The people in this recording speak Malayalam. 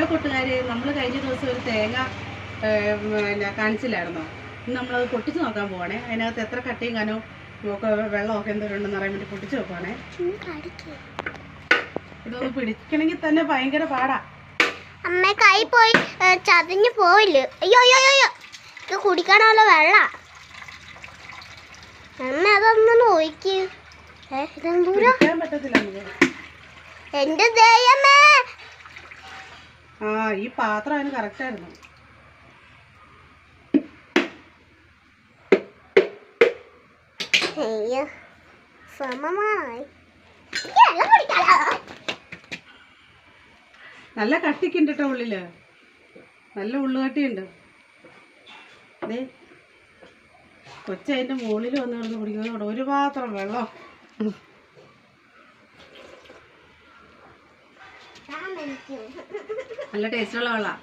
കൂട്ടുകാരെ, നമ്മൾ കഴിഞ്ഞ ദിവസം ഒരു തേങ്ങ കാണിച്ചില്ലായിരുന്നോ? ഇന്ന് നമ്മളത് പൊട്ടിച്ച് നോക്കാൻ പോവാണേ. അതിനകത്ത് എത്ര കട്ടിയും കനവും വെള്ളമൊക്കെ എന്തോരുണ്ടെന്ന് അറിയാൻ വേണ്ടി പൊട്ടിച്ച് നോക്കുവാണേ. ഇതൊന്ന് പിടിക്കണമെങ്കിൽ തന്നെ ഭയങ്കര പാടാ. അമ്മ കൈ പോയി ചതഞ്ഞു പോയില്ലേ? അയ്യോ അയ്യോ അയ്യോ, ഇത് കുടിക്കാനുള്ള വെള്ള. അമ്മ അതൊന്ന് നോക്കി. പറ്റത്തില്ല എന്റെ ദൈവമേ. ആ, ഈ പാത്രം അതിന് കറക്റ്റ് ആയിരുന്നു. അയ്യോ, സമമായി. നല്ല കട്ടിക്കുണ്ട് കേട്ടോ ഉള്ളില്, നല്ല ഉള്ളുകട്ടിയുണ്ട്. അതെ, കൊച്ചതിൻ്റെ മുകളിൽ വന്ന് കിടന്ന് കുടിക്കുന്നതോടെ ഒരു പാത്രം വെള്ളം. നല്ല ടേസ്റ്റുള്ള വെള്ളം.